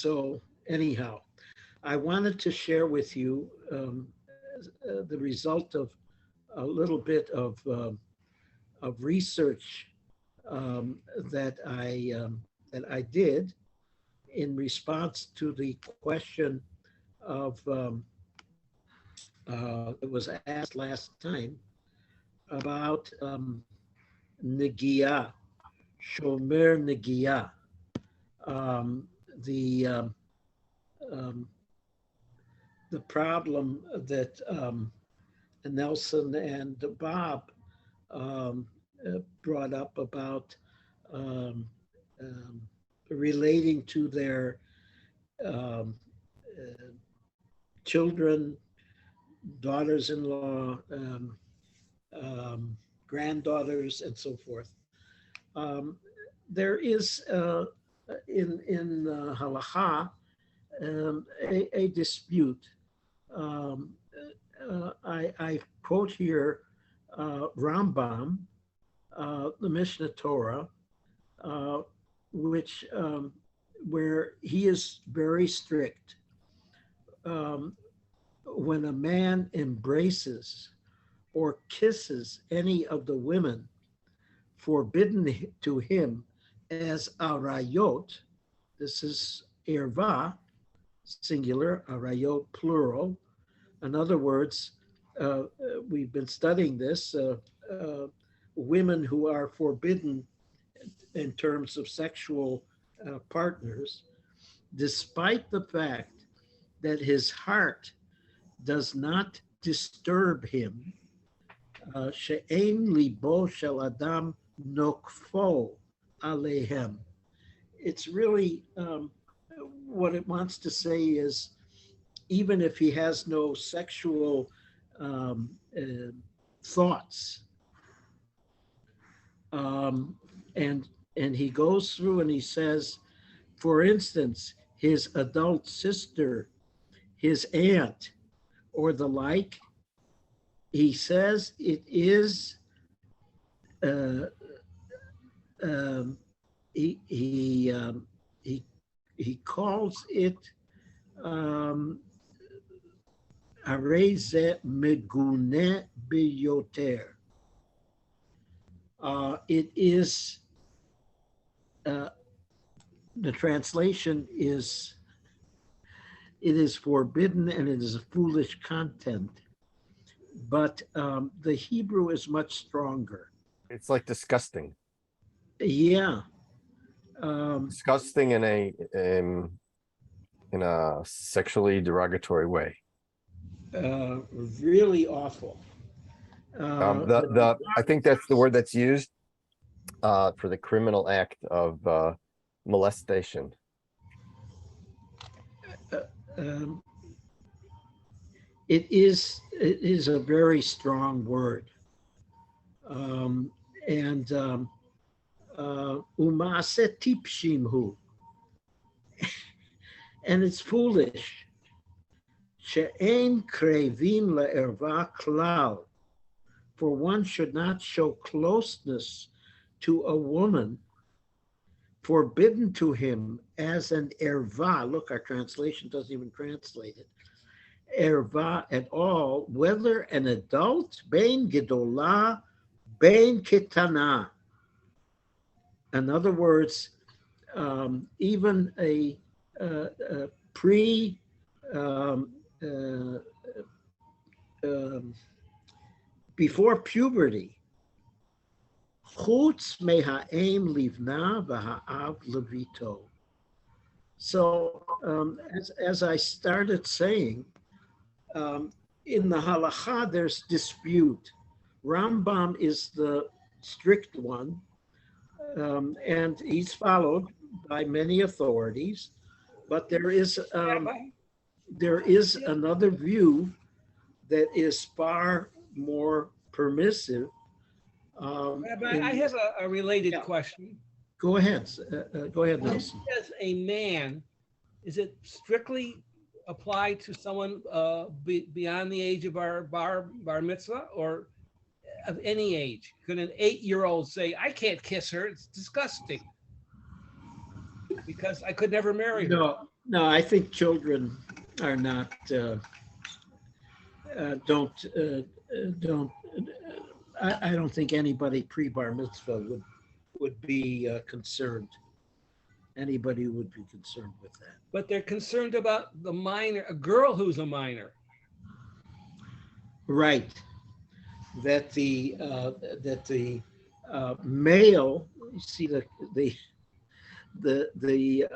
So anyhow, I wanted to share with you the result of a little bit of research um, that I did in response to the question of that was asked last time about Negiah, Shomer Negiah, um, the um, um, the problem that Nelson and Bob brought up about um, um, relating to their um, uh, children, daughters-in-law, granddaughters, and so forth. Um, there is in halacha a dispute. Um, I quote here Rambam, the Mishnah Torah, uh, which where he is very strict. Um, when a man embraces or kisses any of the women forbidden to him as arayot, this is erva, singular, arayot, plural. In other words, we've been studying this, women who are forbidden in terms of sexual partners, despite the fact that his heart does not disturb him. She'ein libo shel adam nokfo alehem. It's really what it wants to say is, even if he has no sexual thoughts, and he goes through and he says, for instance, his adult sister, his aunt, or the like, he says it is uh, um, he calls it areze megune biyoter. It is the translation is, it is forbidden and it is a foolish content, but the Hebrew is much stronger. It's like disgusting. Yeah. Disgusting in a sexually derogatory way. Really awful. I think that's the word that's used for the criminal act of molestation. It is a very strong word, and umase tipshim hu, and it's foolish. She'ein krevim le'erva klal, for one should not show closeness to a woman forbidden to him as an erva. Look, our translation doesn't even translate it. Erva at all, whether an adult, bein gedolah, bein ketana. In other words, even a pre before puberty, chutz meha'em livna v'ha'av levito. So as I started saying, in the halacha, there's dispute. Rambam is the strict one, and he's followed by many authorities, but there is another view that is far more permissive. Rabbi, I have a related question. Go ahead. Go ahead, Nelson. As a man, is it strictly applied to someone beyond the age of our bar mitzvah, or of any age? Could an 8-year-old say, I can't kiss her, it's disgusting, because I could never marry her? No, I think children are not, don't, I don't think anybody pre-bar mitzvah would be concerned. Anybody would be concerned with that. But they're concerned about the minor, a girl who's a minor. Right. That the male, you see the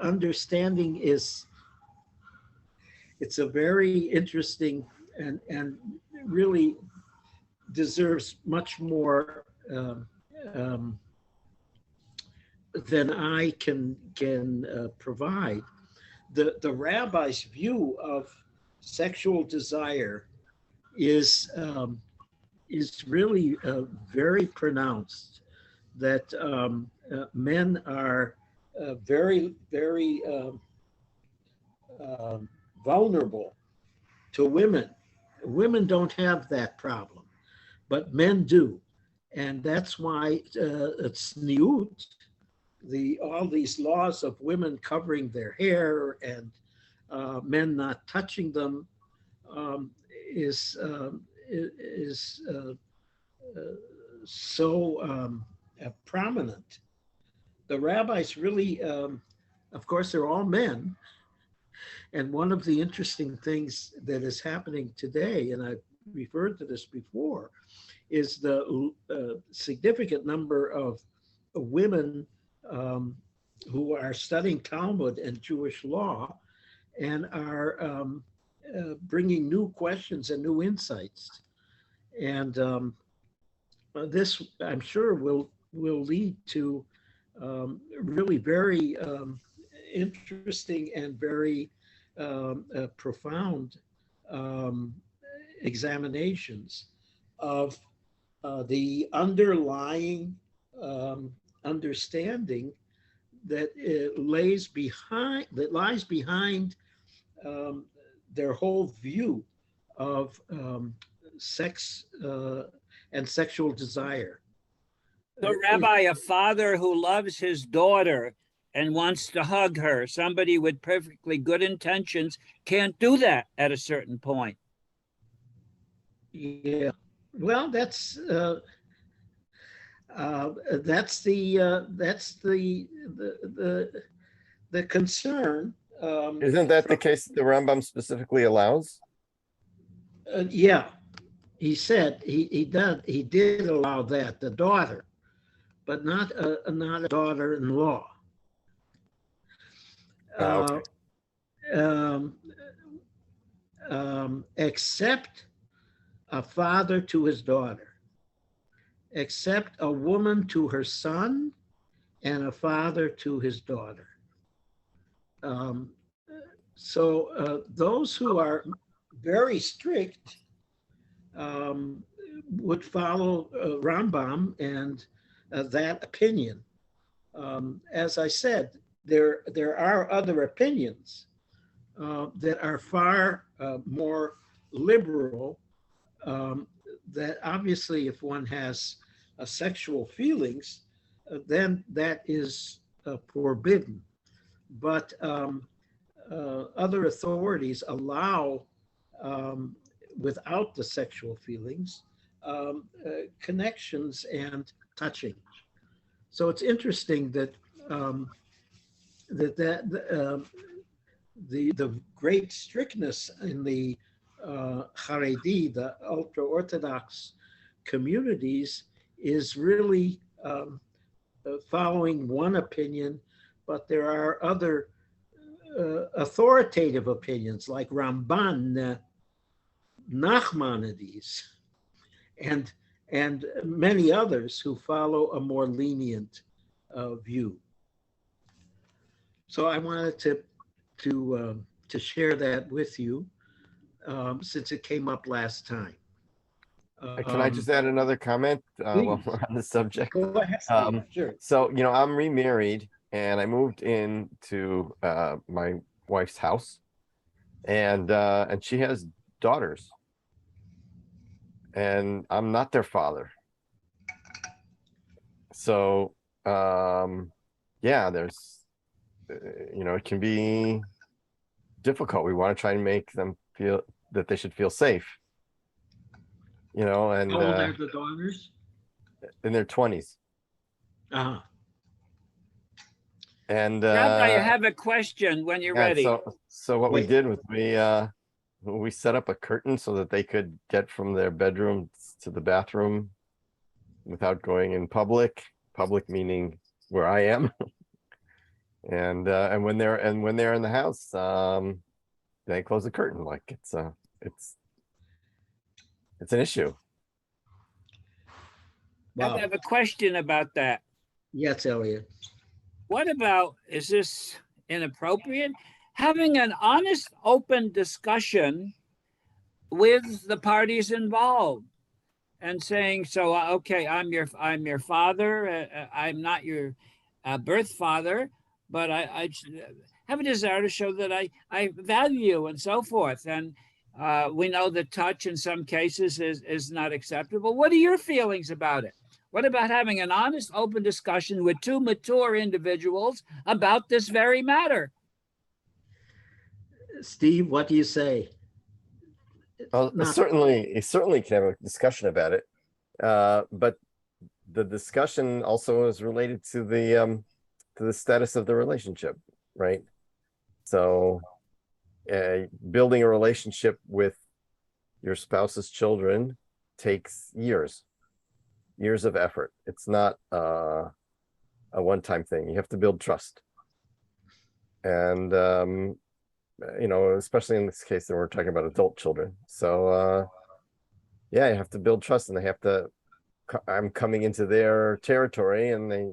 understanding is, it's a very interesting and really deserves much more than I can provide. The rabbi's view of sexual desire is really very pronounced. That men are very vulnerable to women. Women don't have that problem, but men do, and that's why it's tzniut, all these laws of women covering their hair and men not touching them is so prominent. The rabbis really, of course, they're all men. And one of the interesting things that is happening today, and I've referred to this before, is the significant number of women who are studying Talmud and Jewish law and are bringing new questions and new insights. And this, I'm sure, will lead to really very interesting and very profound examinations of the underlying understanding that lies behind their whole view of sex and sexual desire. So, Rabbi, a father who loves his daughter and wants to hug her, somebody with perfectly good intentions, can't do that at a certain point. Yeah, well, that's the concern. Isn't that the case the Rambam specifically allows? Yeah, he said he did allow that, the daughter, but not a daughter-in-law. Okay. Except a father to his daughter, except a woman to her son, and a father to his daughter. So those who are very strict would follow Rambam and that opinion. As I said, there are other opinions that are far more liberal. That obviously, if one has sexual feelings, then that is forbidden. But other authorities allow, without the sexual feelings, connections and touching. So it's interesting that the great strictness in the Haredi, the ultra-Orthodox communities, is really following one opinion, but there are other authoritative opinions like Ramban, Nachmanides, and many others who follow a more lenient view. So I wanted to share that with you since it came up last time. Can I just add another comment while we're on the subject? Go ahead. Sure. So, I'm remarried and I moved into my wife's house, and she has daughters, and I'm not their father. So, yeah, there's, it can be difficult. We want to try and make them feel that they should feel safe, and How old are the daughters? in their 20s. Uh-huh. And Rabbi, I have a question when you're yeah, ready. so what we Wait. did was we set up a curtain so that they could get from their bedroom to the bathroom without going in public. Public meaning where I am. And when they're in the house, they close the curtain. Like it's an issue. I Wow. have a question about that. Yes, Elliot. What about, is this inappropriate? Having an honest, open discussion with the parties involved and saying, so, okay, I'm your father. I'm not your birth father, but I have a desire to show that I value you and so forth. And we know that touch in some cases is not acceptable. What are your feelings about it? What about having an honest, open discussion with two mature individuals about this very matter? Steve, what do you say? Well, Not- certainly can have a discussion about it, but the discussion also is related to the status of the relationship, right? So, building a relationship with your spouse's children takes years of effort. It's not a one-time thing. You have to build trust, and especially in this case that we're talking about adult children. So yeah, you have to build trust, and I'm coming into their territory, and they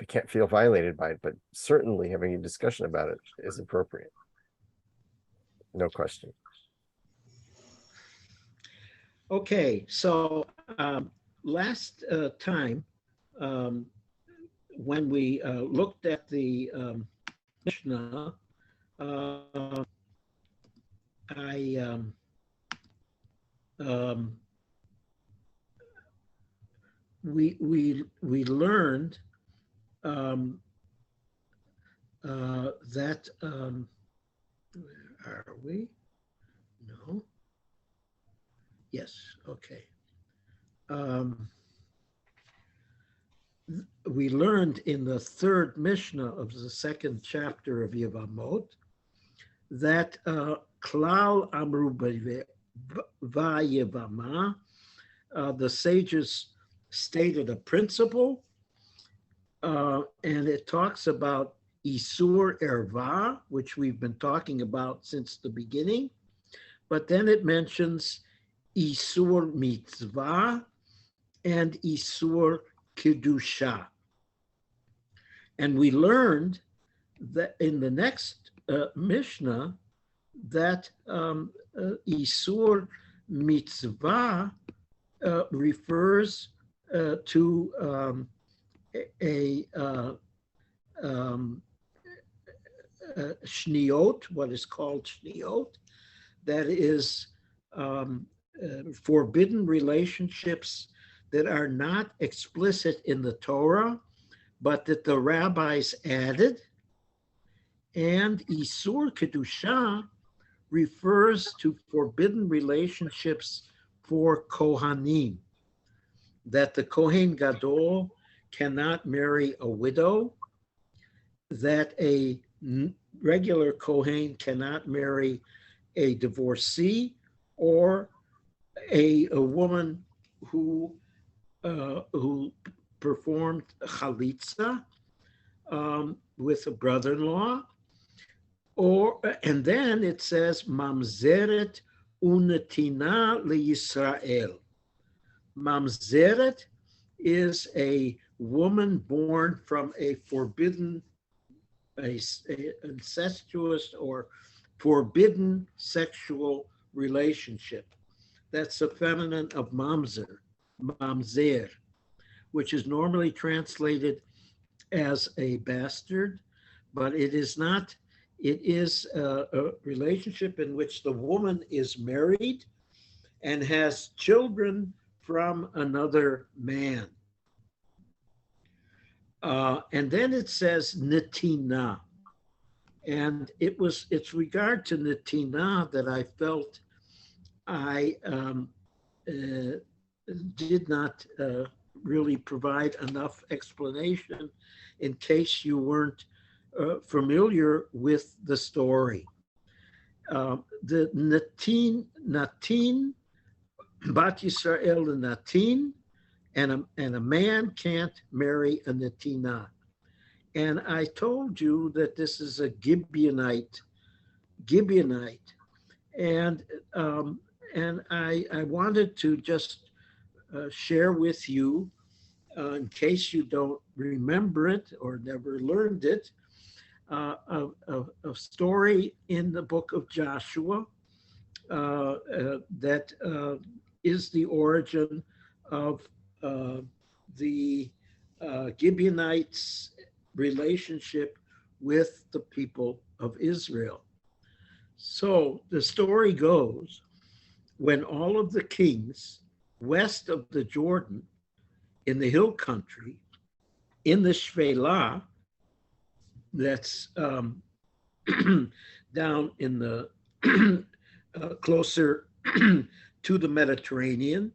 can't feel violated by it, but certainly having a discussion about it is appropriate. No question. Okay, so last time when we looked at the Mishnah, we learned that where are we? No. Yes. Okay. We learned in the third Mishnah of the second chapter of Yevamot that Klal Amru Vayevama, the sages stated a principle, and it talks about Isur Erva, which we've been talking about since the beginning, but then it mentions Isur Mitzvah and Isur Kedusha. And we learned that in the next Mishnah that Isur Mitzvah refers to shniot, what is called shniot, that is forbidden relationships that are not explicit in the Torah, but that the rabbis added. And Isur Kedusha refers to forbidden relationships for Kohanim, that the Kohen Gadol cannot marry a widow, that a regular Kohen cannot marry a divorcee, or a woman who performed chalitza with a brother-in-law, and then it says mamzeret unetina leYisrael. Mamzeret is a woman born from a forbidden, a incestuous or forbidden sexual relationship. That's the feminine of mamzer, which is normally translated as a bastard, but it is not. It is a relationship in which the woman is married and has children from another man. And then it says netina. And it's regard to Netina that I felt I did not really provide enough explanation in case you weren't familiar with the story. The Natin, Bat Yisrael and Natin, and a man can't marry a Netina. And I told you that this is a Gibeonite, and I wanted to just share with you, in case you don't remember it or never learned it, a story in the book of Joshua that is the origin of the Gibeonites' relationship with the people of Israel. So the story goes, when all of the kings west of the Jordan in the hill country, in the Shvelah, that's down in the closer to the Mediterranean,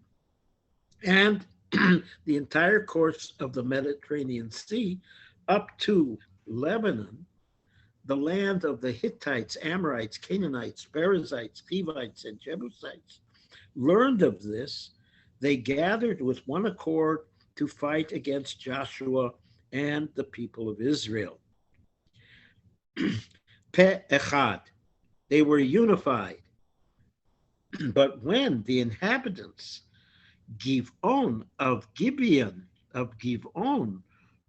and the entire course of the Mediterranean Sea up to Lebanon, the land of the Hittites, Amorites, Canaanites, Perizzites, Hivites, and Jebusites, learned of this. They gathered with one accord to fight against Joshua and the people of Israel. Pe echad, they were unified. But when the inhabitants Giv'on of Gibeon,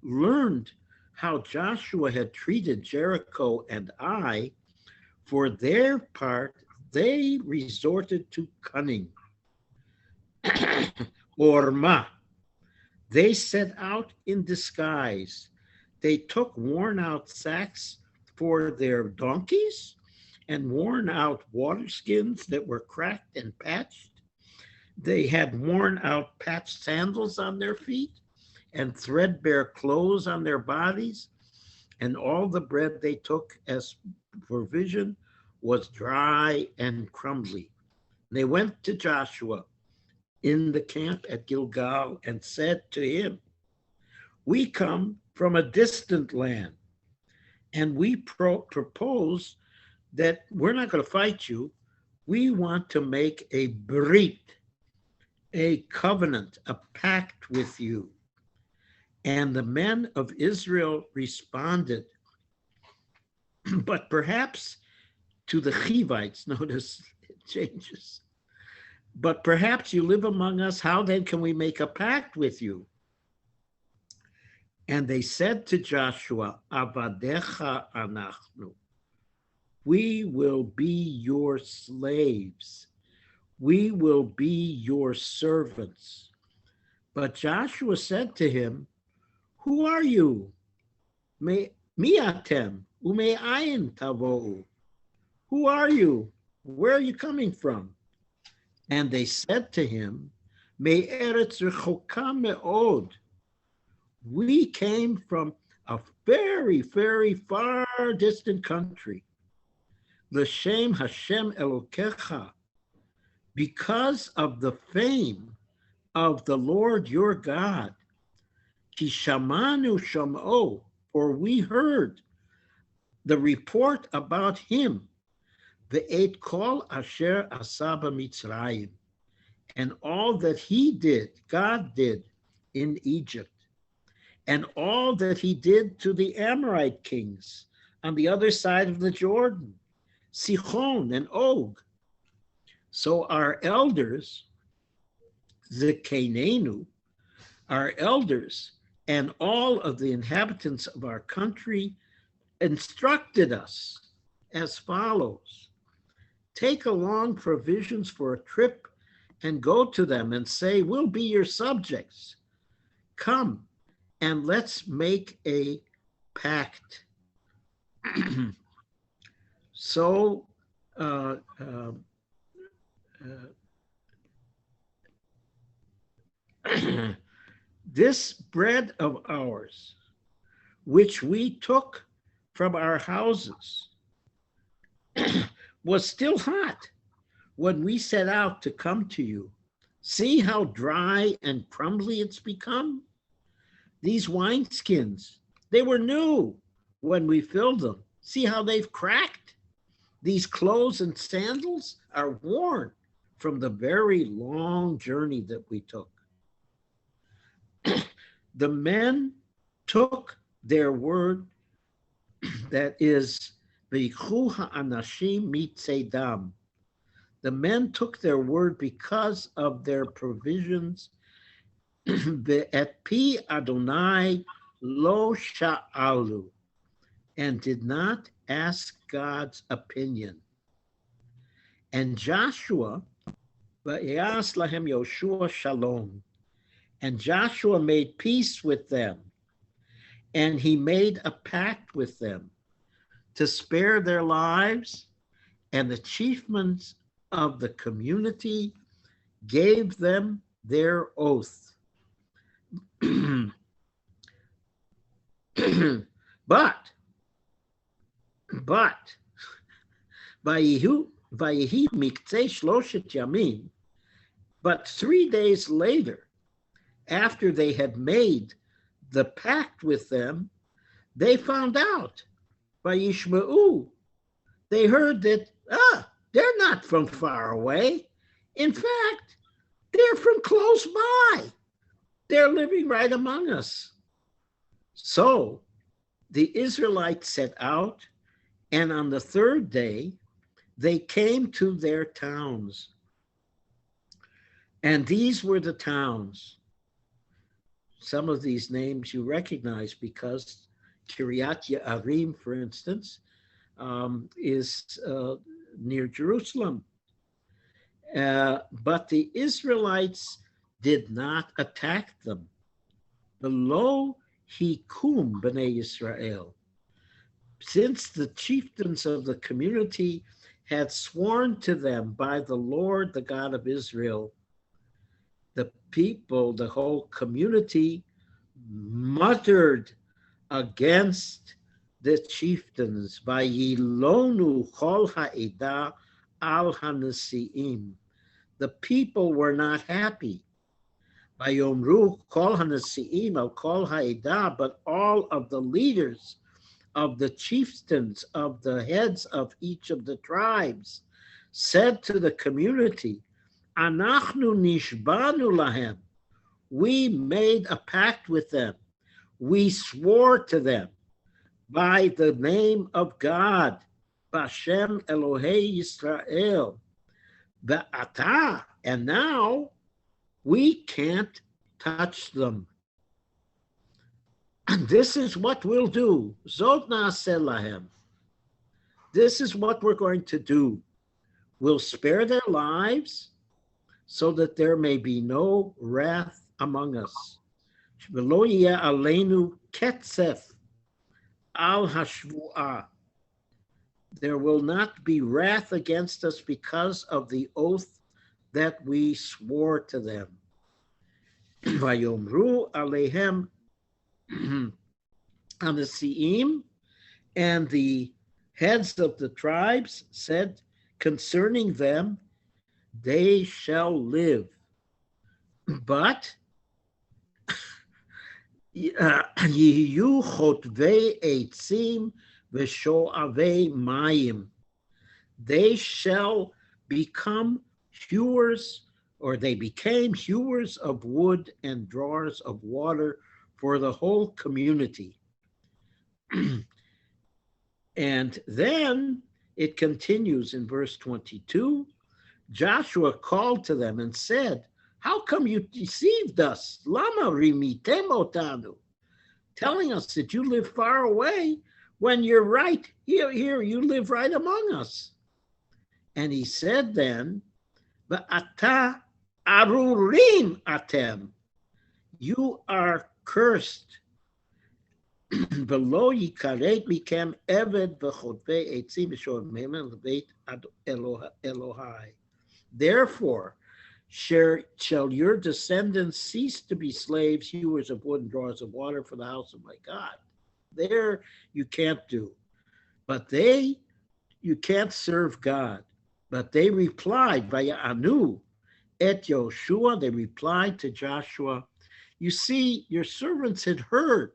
learned how Joshua had treated Jericho and Ai, for their part, they resorted to cunning. Orma, they set out in disguise. They took worn out sacks for their donkeys and worn out water skins that were cracked and patched. They had worn out patched sandals on their feet and threadbare clothes on their bodies, and all the bread they took as provision was dry and crumbly. They went to Joshua in the camp at Gilgal and said to him, "We come from a distant land, and we propose that we're not going to fight you. We want to make a brit, a covenant, a pact with you." And the men of Israel responded, but perhaps to the Hivites, notice it changes, but perhaps you live among us, how then can we make a pact with you? And they said to Joshua, Avadecha anachnu, we will be your slaves. We will be your servants. But Joshua said to him, who are you? Mi atem ume'ayin tavo'u. Who are you? Where are you coming from? And they said to him, Me'eretz rechoka me'od. We came from a very, very far distant country. L'shem Hashem Elokecha, because of the fame of the Lord your God. Ki shamanu sham'o, for we heard the report about him. Ve'et kol asher asaba Mitzrayim, and all that he did, God did in Egypt, and all that he did to the Amorite kings on the other side of the Jordan, Sichon and Og. So our elders, Zekenenu, our elders, and all of the inhabitants of our country instructed us as follows: take along provisions for a trip and go to them and say, we'll be your subjects. Come and let's make a pact. So this bread of ours, which we took from our houses was still hot when we set out to come to you. See how dry and crumbly it's become? These wineskins, they were new when we filled them. See how they've cracked? These clothes and sandals are worn from the very long journey that we took. The men took their word, that is, v'yichu ha'anashim mitzedam. The men took their word because of their provisions. Ve'et pi Adonai lo sha'alu, and did not ask God's opinion. And Joshua, va'yas lahem Yoshua shalom, and Joshua made peace with them, and he made a pact with them to spare their lives, and the chiefmen of the community gave them their oath. But vayihi miktzei shloshet yamin, but 3 days later, after they had made the pact with them, they found out, vayishma'u, they heard that, they're not from far away. In fact, they're from close by. They're living right among us. So the Israelites set out, and on the 3rd day, they came to their towns. And these were the towns. Some of these names you recognize because Kiryat Ye'arim, for instance, is near Jerusalem. But the Israelites did not attack them. Below Hikum B'nai Yisrael, since the chieftains of the community had sworn to them by the Lord, the God of Israel, the people, the whole community, muttered against the chieftains. Vayilonu chol ha'edah al hanasiim. The people were not happy. Vayomru kol hanasiim al kol ha'edah, but all of the leaders of the chieftains, of the heads of each of the tribes, said to the community, Anachnu nishbanu lahem. We made a pact with them. We swore to them by the name of God, Bashem Elohei Yisrael. Ve'ata, and now we can't touch them. And this is what we'll do. Zot na'aseh lahem. This is what we're going to do. We'll spare their lives so that there may be no wrath among us. V'lo yeh aleinu ketzef al hashvu'ah. There will not be wrath against us because of the oath that we swore to them. Vayomru alehem Anasiim, and the heads of the tribes said concerning them, they shall live. But Yiyu chotvei eitzim v'sho'avei mayim. They shall become hewers, or they became hewers of wood and drawers of water for the whole community. And then it continues in verse 22. Joshua called to them and said, how come you deceived us? Lama rimitem otanu, telling us that you live far away when you're right here, you live right among us. And he said then, Va'ata arurim atem, you are cursed. Below yikaret mikem eved v'chotvei eitzim v'shormem leveit Elohai. Therefore, shall your descendants cease to be slaves, hewers of wood and drawers of water for the house of my God. There you can't do. But they you can't serve God. But they replied, Vaya'anu et Yoshua, they replied to Joshua, you see, your servants had heard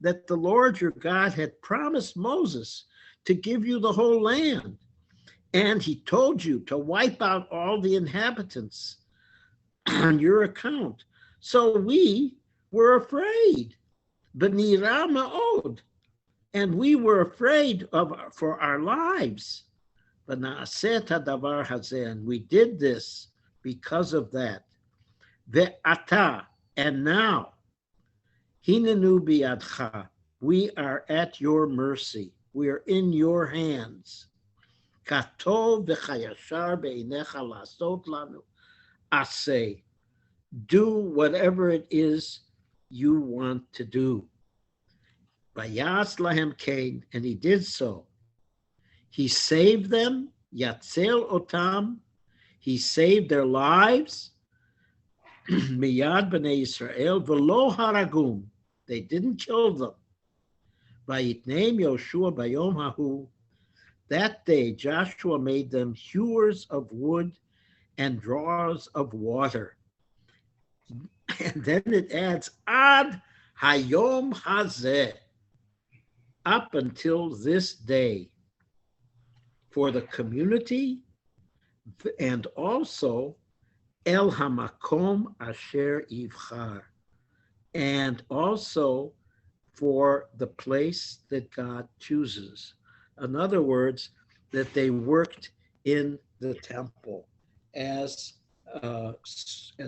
that the Lord your God had promised Moses to give you the whole land. And he told you to wipe out all the inhabitants on your account. So we were afraid. B'nira ma'od. And we were afraid for our lives. V'na'aseh hadavar hazeh. And we did this because of that. Ve'ata. And now, hinenu biyadcha. We are at your mercy. We are in your hands. Katov v'chayashar be'inecha la'asot lanu aseh. Do whatever it is you want to do. Vayas lahem kain, and he did so. He saved them, yatzel otam. He saved their lives. Miyad b'nei Yisrael v'lo haragum. They didn't kill them. Vayitneim Yoshua bayom hahu. That day Joshua made them hewers of wood and drawers of water. And then it adds, ad hayom hazeh, up until this day, for the community, and also el hamakom asher ivchar, and also for the place that God chooses. In other words, that they worked in the temple as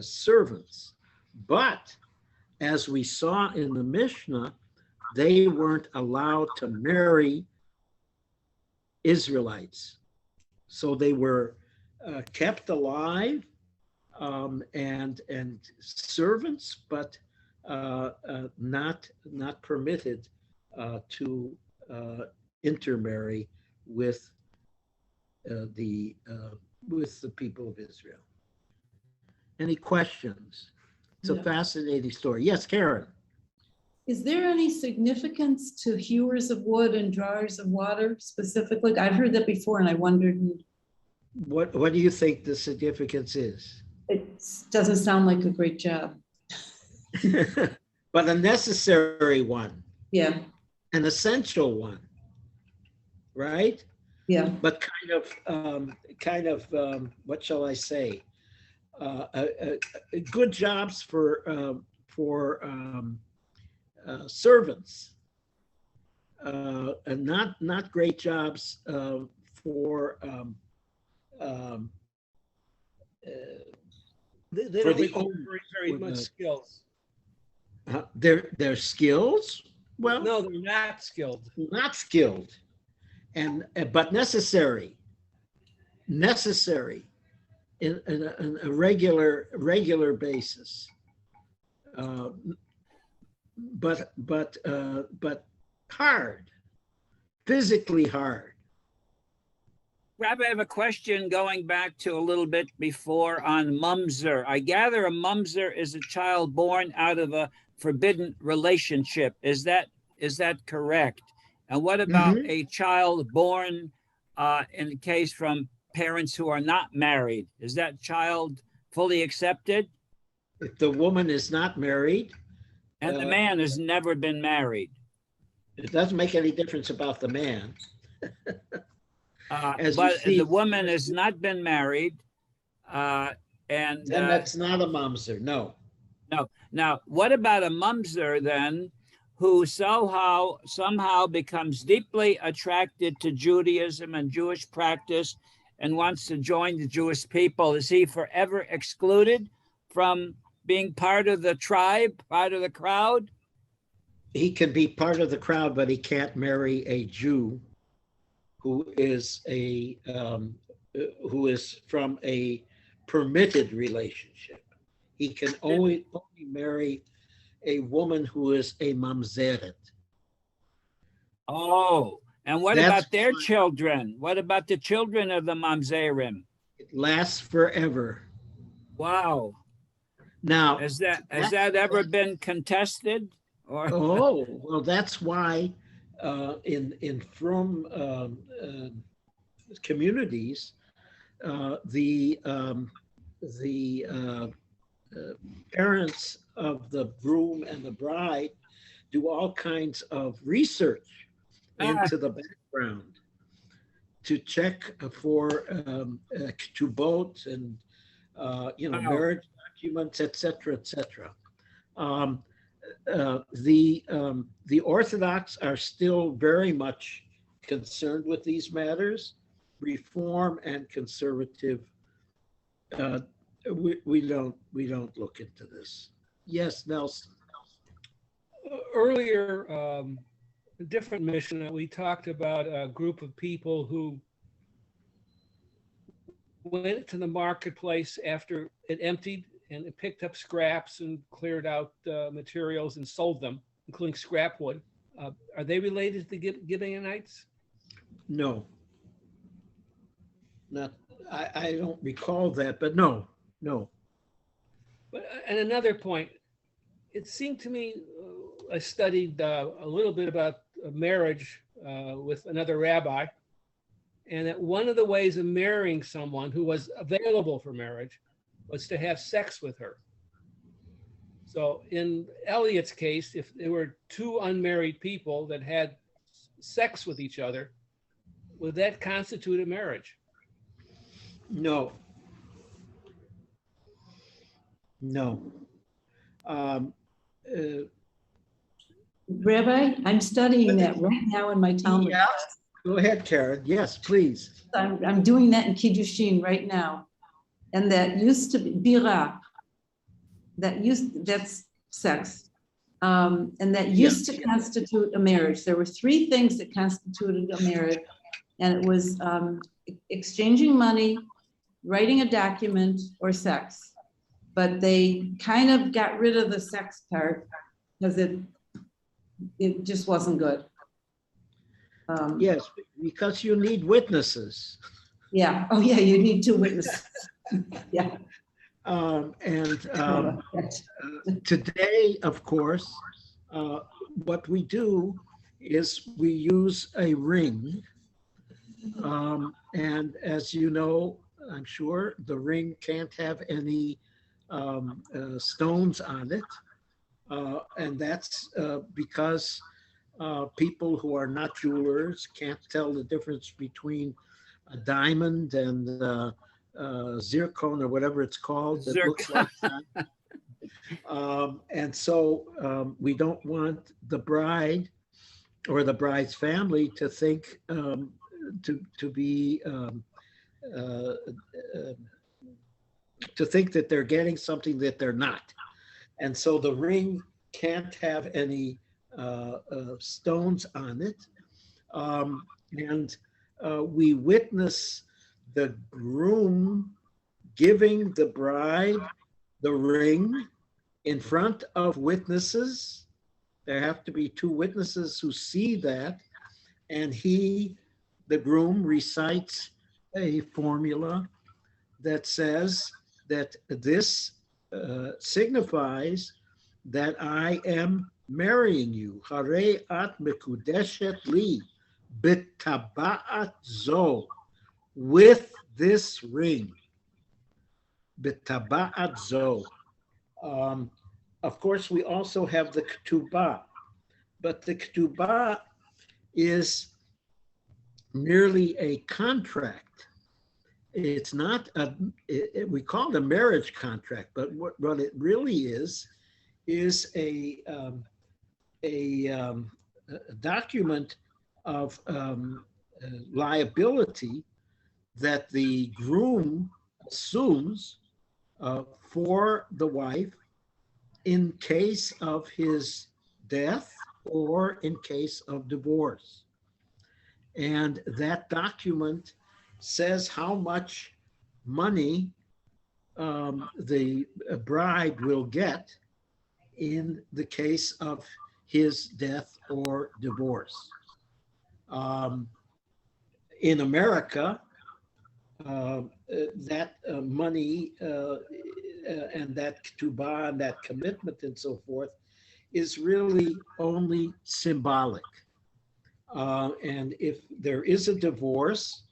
servants. But as we saw in the Mishnah, they weren't allowed to marry Israelites. So they were kept alive and servants, but not permitted to intermarry with the people of Israel. Any questions? It's a fascinating story. Yes, Karen. Is there any significance to hewers of wood and drawers of water specifically? I've heard that before, and I wondered. What do you think the significance is? It doesn't sound like a great job. But a necessary one. Yeah. An essential one, right? Yeah. But kind of what shall I say? Good jobs for servants, and not great jobs for They don't require very much skills. Their skills? Well, No, they're not skilled. not skilled, but necessary in a regular basis. But hard, physically hard. Rabbi, I have a question going back to a little bit before on mumzer. I gather a mumzer is a child born out of a forbidden relationship. Is that correct? And what about a child born in the case from parents who are not married? Is that child fully accepted? If the woman is not married, and the man has never been married. It doesn't make any difference about the man. But the woman has not been married, and then that's not a mamzer. No. No. Now, what about a mamzer then, who somehow becomes deeply attracted to Judaism and Jewish practice and wants to join the Jewish people? Is he forever excluded from being part of the tribe, part of the crowd? He can be part of the crowd, but he can't marry a Jew who is from a permitted relationship. He can only marry a woman who is a mamzeret. Oh, and what about their children? What about the children of the mamzerim? It lasts forever. Wow. Now, has that ever been contested? Or well, that's why in Frum communities, the parents of the groom and the bride do all kinds of research into the background to check for ketubot and marriage documents, etc., etc. The Orthodox are still very much concerned with these matters. Reform and conservative, we don't look into this. Yes, Nelson. Earlier, a different Mishnah, we talked about a group of people who went to the marketplace after it emptied and it picked up scraps and cleared out materials and sold them, including scrap wood. Are they related to the Gibeonites? No. Not. I don't recall that, but no. But and another point, it seemed to me, I studied a little bit about marriage with another rabbi, and that one of the ways of marrying someone who was available for marriage was to have sex with her. So in Elliot's case, if there were two unmarried people that had sex with each other, would that constitute a marriage? No. Rabbi, I'm studying that right now in my Talmud Yeah. class. Go ahead, Karen. Yes, please. I'm doing that in Kiddushin right now. And that used to be bira. That's sex. And that used to constitute a marriage. There were three things that constituted a marriage. And it was exchanging money, writing a document, or sex. But they kind of got rid of the sex part because it just wasn't good. Yes, because you need witnesses. Yeah. Oh, yeah. You need two witnesses. Yeah. Today, of course, what we do is we use a ring. And as you know, I'm sure the ring can't have any stones on it. And that's because people who are not jewelers can't tell the difference between a diamond and zircon or whatever it's called that looks like that. And so we don't want the bride or the bride's family to think to think that they're getting something that they're not. And so the ring can't have any stones on it. And we witness the groom giving the bride the ring in front of witnesses. There have to be two witnesses who see that. And the groom, recites a formula that says that this signifies that I am marrying you. Hare at mekudeshet li b'taba'at zo, with this ring. B'taba'at zo. Of course, we also have the ketubah, but the ketubah is merely a contract. It's not we call it a marriage contract, but what it really is a document of liability that the groom assumes for the wife in case of his death or in case of divorce. And that document says how much money the bride will get in the case of his death or divorce. In America, that money and that ketubah and that commitment and so forth is really only symbolic. And if there is a divorce,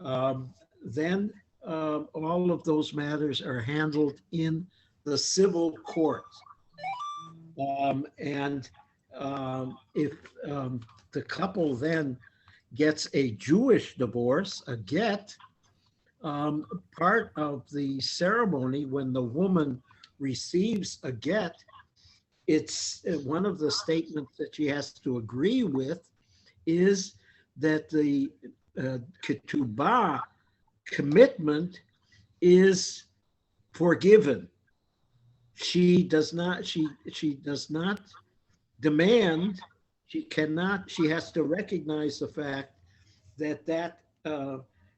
then all of those matters are handled in the civil court. And if the couple then gets a Jewish divorce, a get, part of the ceremony when the woman receives a get, it's one of the statements that she has to agree with is that the ketubah commitment is forgiven. She does not demand, she has to recognize the fact that that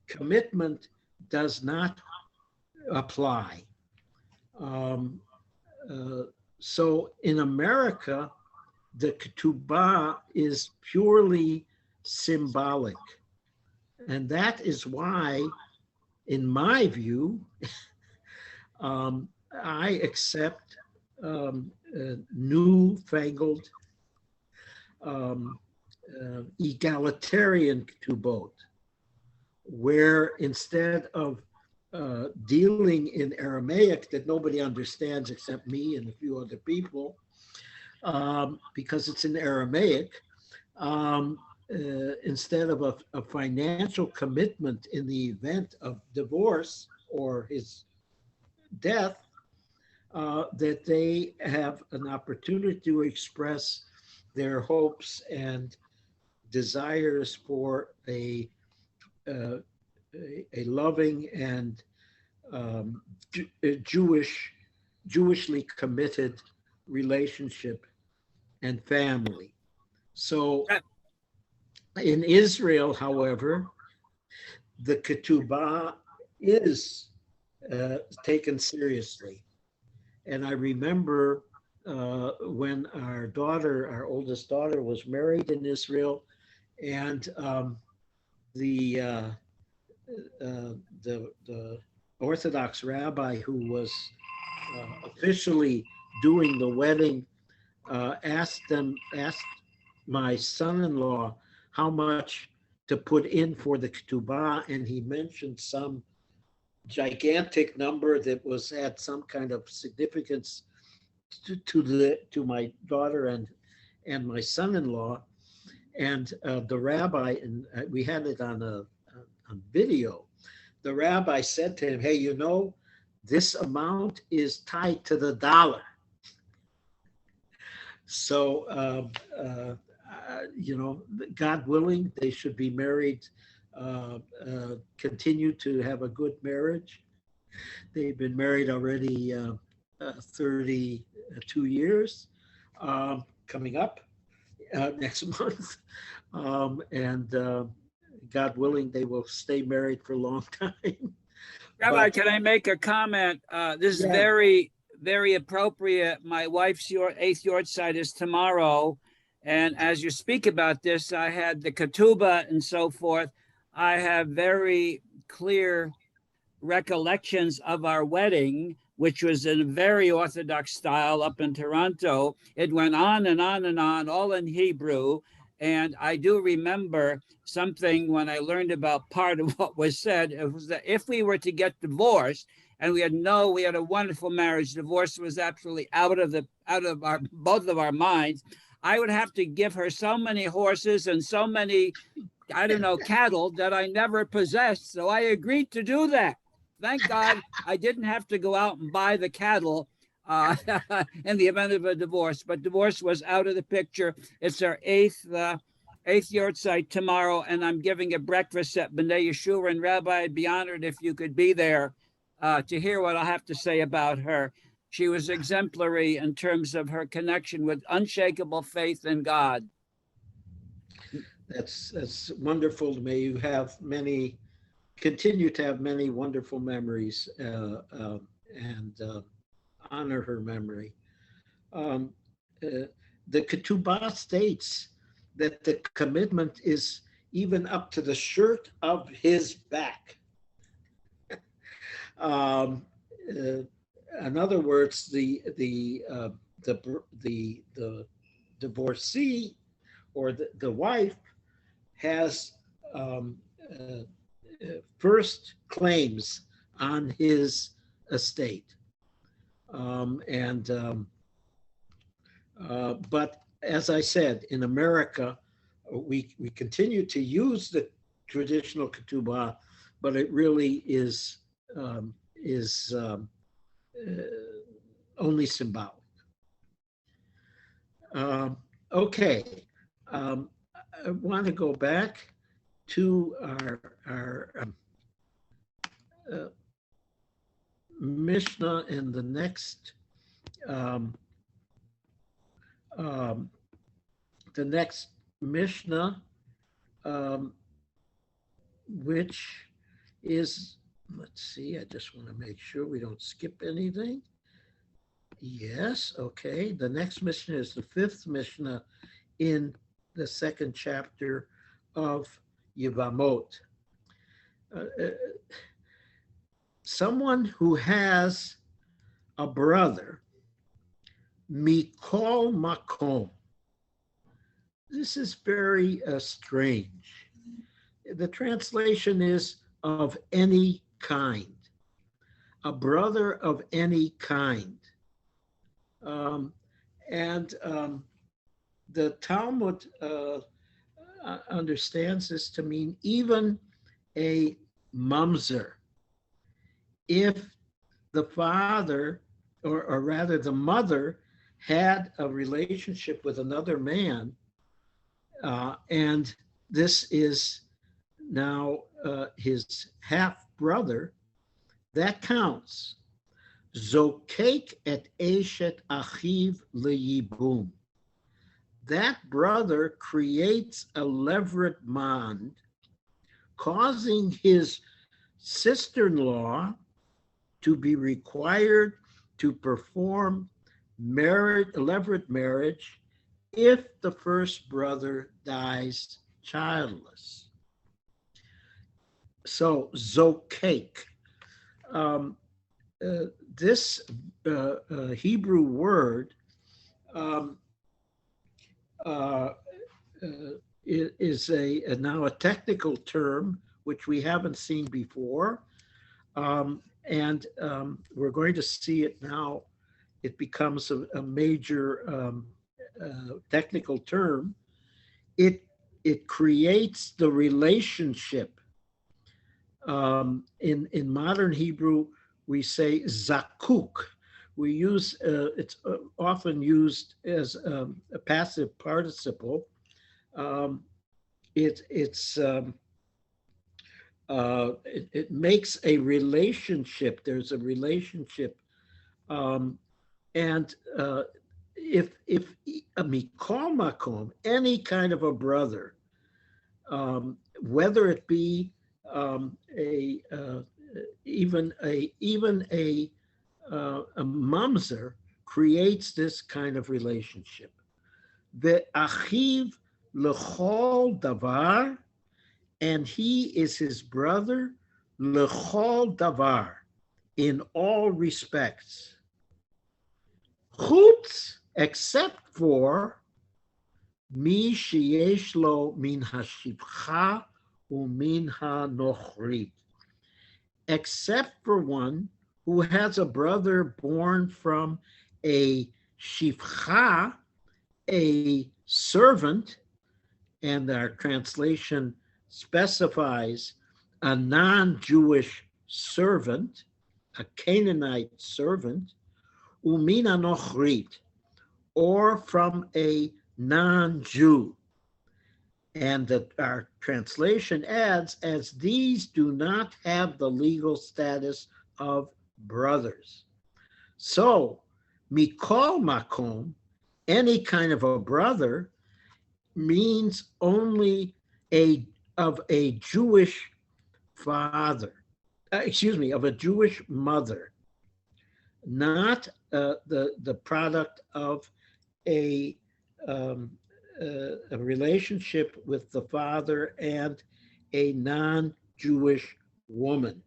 commitment does not apply. So in America, the ketubah is purely symbolic. And that is why, in my view, I accept newfangled egalitarian ketubot, where instead of dealing in Aramaic that nobody understands except me and a few other people, because it's in Aramaic, instead of a financial commitment in the event of divorce or his death, that they have an opportunity to express their hopes and desires for a loving and Jewishly committed relationship and family. So in Israel, however, the ketubah is taken seriously. And I remember when our oldest daughter was married in Israel, and the Orthodox rabbi who was officially doing the wedding asked my son-in-law how much to put in for the ketubah, and he mentioned some gigantic number that had some kind of significance to my daughter and my son-in-law. And the rabbi, and we had it on video, the rabbi said to him, hey, this amount is tied to the dollar. So, God willing, they should be married, continue to have a good marriage. They've been married already 32 years, coming up next month. And God willing, they will stay married for a long time. Rabbi, can I make a comment? This is very, very appropriate. My wife's 8th yahrzeit is tomorrow. And as you speak about this, I had the ketubah and so forth. I have very clear recollections of our wedding, which was in a very Orthodox style up in Toronto. It went on and on and on, all in Hebrew. And I do remember something when I learned about part of what was said. It was that if we were to get divorced, and we had a wonderful marriage, divorce was absolutely out of our both of our minds, I would have to give her so many horses and so many, cattle that I never possessed. So I agreed to do that. Thank God I didn't have to go out and buy the cattle in the event of a divorce, but divorce was out of the picture. It's our eighth yahrzeit tomorrow, and I'm giving a breakfast at B'nai Yeshua. And Rabbi, I'd be honored if you could be there to hear what I'll have to say about her. She was exemplary in terms of her connection with unshakable faith in God. That's wonderful to me. You continue to have many wonderful memories, and honor her memory. The ketubah states that the commitment is even up to the shirt of his back. In other words, the divorcee or the wife has first claims on his estate. But as I said, in America, we continue to use the traditional ketubah, but it really is only symbolic. Okay, I want to go back to our Mishnah in the next Mishnah, which is, let's see, I just want to make sure we don't skip anything. Yes, okay. The next Mishnah is the fifth Mishnah in the second chapter of Yevamot. Someone who has a brother, Mikol Makom. This is very strange. The translation is of any kind, a brother of any kind. The Talmud understands this to mean even a mamzer. If the father, or rather the mother, had a relationship with another man, and this is now his half brother, that counts. Zokek et eshet achiv leyibum. That brother creates a levirate bond, causing his sister-in-law to be required to perform levirate marriage if the first brother dies childless. So zokek. This Hebrew word is now a technical term which we haven't seen before, and we're going to see it now. It becomes a major technical term. It creates the relationship. In modern Hebrew, we say zakuk. We use it's often used as a passive participle. It makes a relationship. There's a relationship, and if a mikol makom, any kind of a brother, whether it be even a mamzer, creates this kind of relationship. The achiv lechol davar, and he is his brother lechol davar, in all respects. Chutz, except for mi sheyesh lo min hashivcha umin hanochrit, except for one who has a brother born from a shivcha, a servant, and our translation specifies a non-Jewish servant, a Canaanite servant, umina nochrit, or from a non-Jew. And our translation adds, as these do not have the legal status of brothers. So, mikol makom, any kind of a brother, means only of a Jewish father, of a Jewish mother, not the product of a relationship with the father and a non-Jewish woman.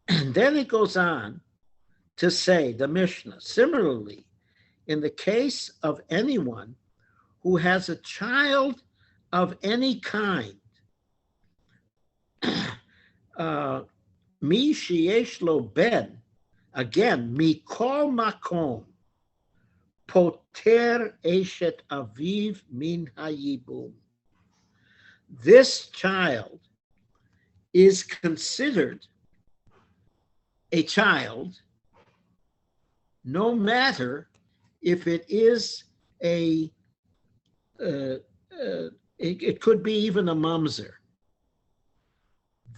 And then it goes on to say, the Mishnah, similarly, in the case of anyone who has a child of any kind, Mi sheyesh lo ben, again, mikol makom, poter eshet aviv min hayibum. This child is considered a child, no matter if it is it could be even a mamzer.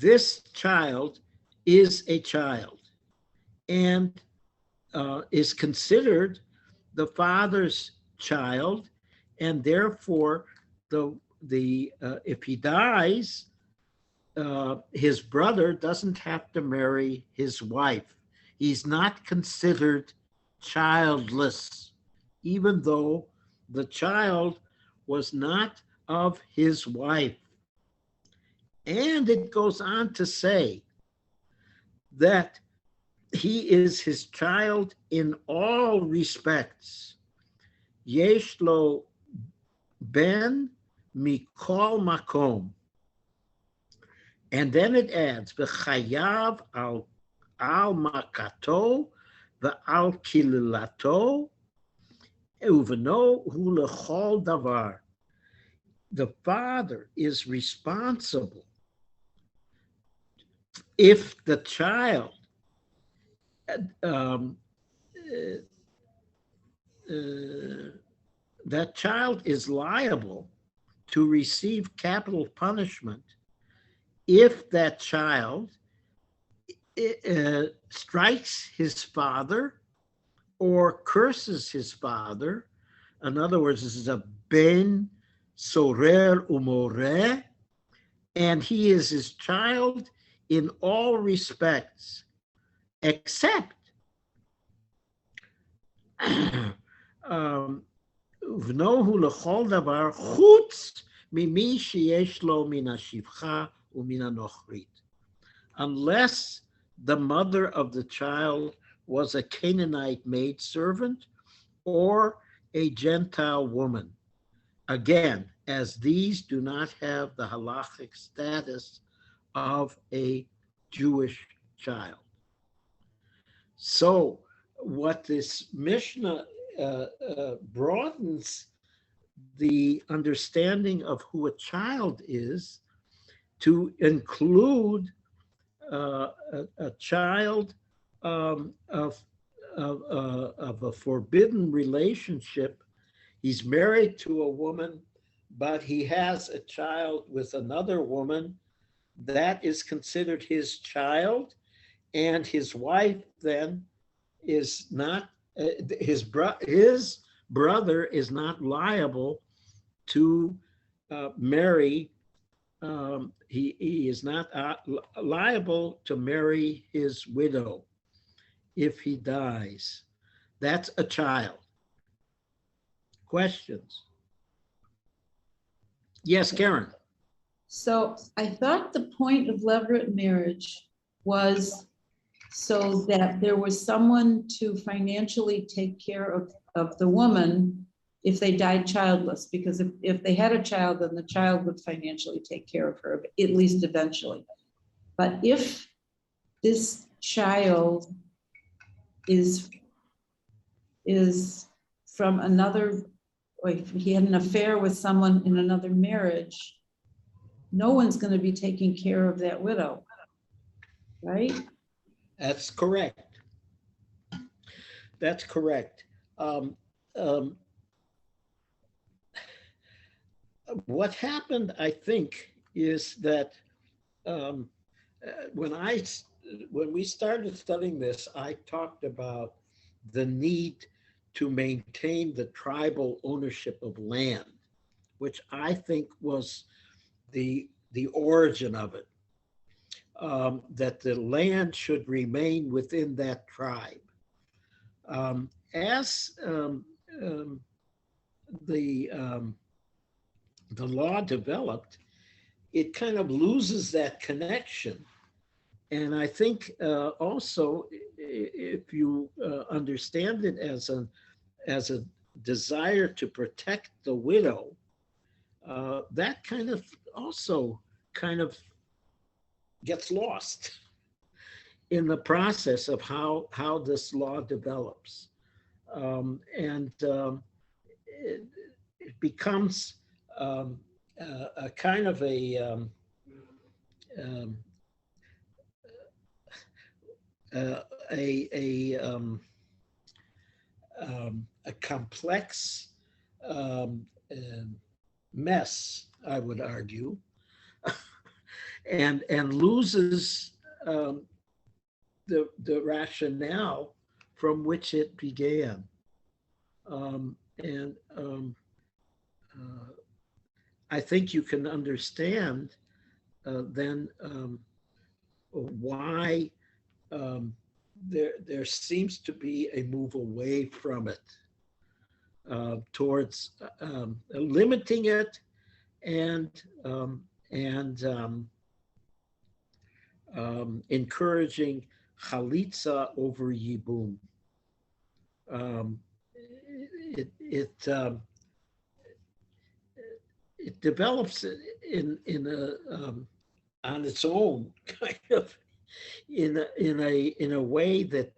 This child is a child and is considered the father's child, and therefore if he dies, his brother doesn't have to marry his wife. He's not considered childless, even though the child was not of his wife. And it goes on to say that he is his child in all respects. Yesh lo ben mikol makom. And then it adds, v'chayav al makato v'al kililato uveno hu lechol davar. The father is responsible if the child that child is liable to receive capital punishment if that child strikes his father or curses his father. In other words, this is a ben sorer umoreh, and he is his child in all respects, except v'nohu lechol davar chutz mimi sheyesh lo min hashivcha umin hanochrit, unless the mother of the child was a Canaanite maidservant or a Gentile woman. Again, as these do not have the halachic status of a Jewish child. So what this Mishnah broadens the understanding of who a child is to include a child of a forbidden relationship. He's married to a woman, but he has a child with another woman. That is considered his child, and his wife then is not, his brother is not liable to marry. He is not liable to marry his widow if he dies. That's a child. Questions? Yes, Karen. So I thought the point of levirate marriage was so that there was someone to financially take care of the woman if they died childless, because if they had a child, then the child would financially take care of her, at least eventually. But if this child is from another, or if he had an affair with someone in another marriage, no one's going to be taking care of that widow, right? That's correct. That's correct. What happened, I think, is that when we started studying this, I talked about the need to maintain the tribal ownership of land, which I think was the origin of it, that the land should remain within that tribe. As the law developed, it kind of loses that connection. And I think also, if you understand it as a desire to protect the widow, that kind of also gets lost in the process of how this law develops. It becomes a kind of um, a complex mess, I would argue, and loses the rationale from which it began. I think you can understand then why there seems to be a move away from it towards limiting it and encouraging chalitza over yibum. It develops in a on its own kind of in a way that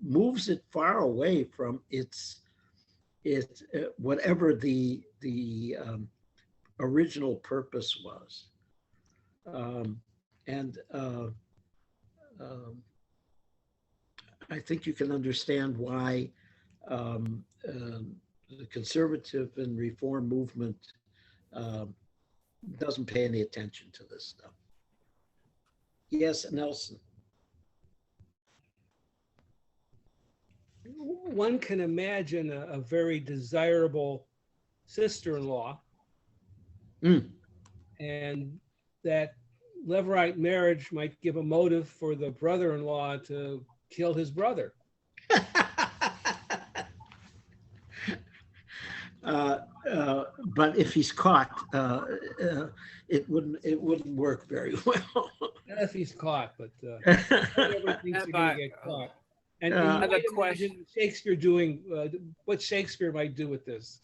moves it far away from its whatever the original purpose was. I think you can understand why the conservative and reform movement doesn't pay any attention to this stuff. Yes, Nelson. One can imagine a very desirable sister-in-law, and that Levirate marriage might give a motive for the brother-in-law to kill his brother. But if he's caught, it wouldn't work very well. Not if he's caught, but everyone thinks you're going to get caught. And I you have a might question. imagine Shakespeare doing what Shakespeare might do with this.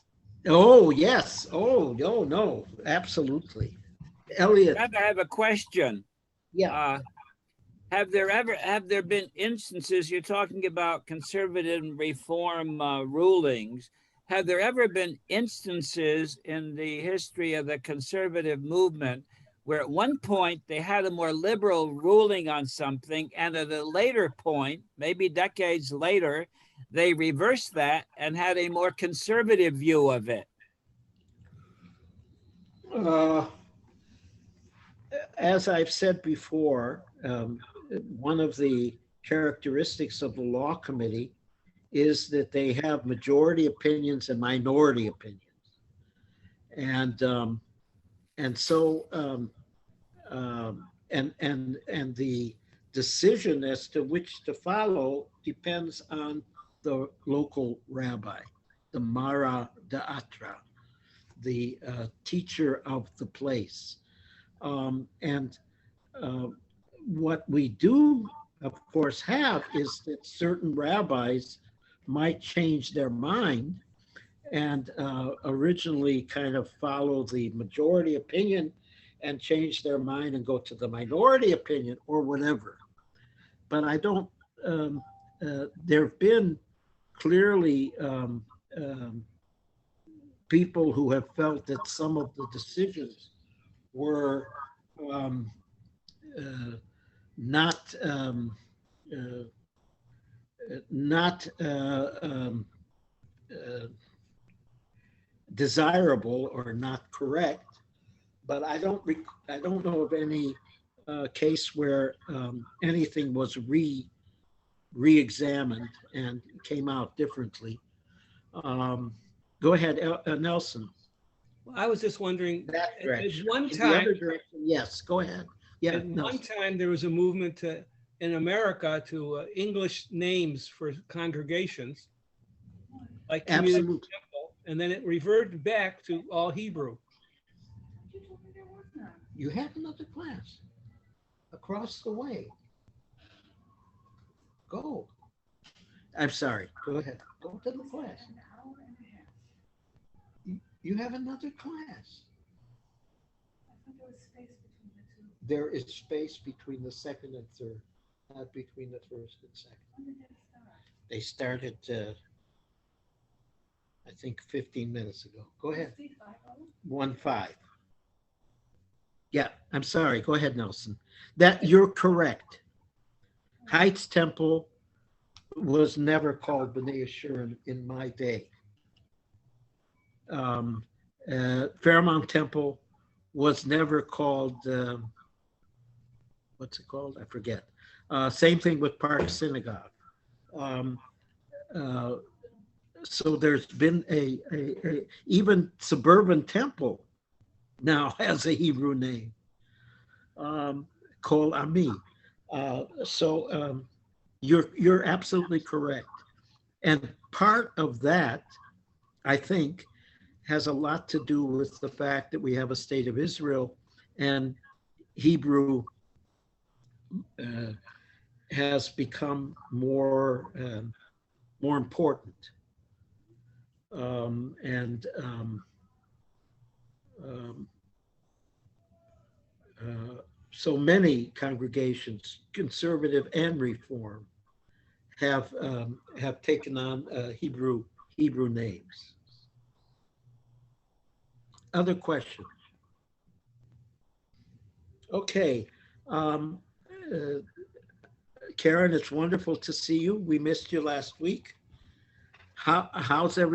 Oh yes. Oh no, absolutely. Elliot. I have a question. Yeah. Have there been instances, you're talking about conservative and reform rulings, have there ever been instances in the history of the conservative movement where at one point they had a more liberal ruling on something, and at a later point, maybe decades later, they reversed that and had a more conservative view of it? As I've said before, one of the characteristics of the law committee is that they have majority opinions and minority opinions. And the decision as to which to follow depends on the local rabbi, the Mara Da'atra, the teacher of the place. What we do, of course, have is that certain rabbis might change their mind and originally kind of follow the majority opinion and change their mind and go to the minority opinion or whatever. But I don't, there have been clearly people who have felt that some of the decisions were not desirable or not correct, but I don't know of any case where anything was re-examined and came out differently. Go ahead, Nelson. Well, I was just wondering, That at direction. one In the time, other direction, yes, go ahead. Yeah, at one Nelson. time there was a movement in America to English names for congregations, like Community Absolutely. Temple, and then it reverted back to all Hebrew. You have another class across the way. Go. I'm sorry. Go ahead. Go to the class. You have another class. There is space between the second and third, not between the first and second. They started, I think, 15 minutes ago. Go ahead. 1-5. Yeah, I'm sorry. Go ahead, Nelson. That you're correct. Heights Temple was never called B'nai Yeshurun in my day. Fairmount Temple was never called, what's it called? I forget. Same thing with Park Synagogue. So there's been a even Suburban Temple now has a Hebrew name, Kol Ami. So you're absolutely correct. And part of that, I think, has a lot to do with the fact that we have a state of Israel and Hebrew has become more important. So many congregations, conservative and reform, have taken on Hebrew names. Other questions? Okay. Karen, it's wonderful to see you. We missed you last week. How's everything?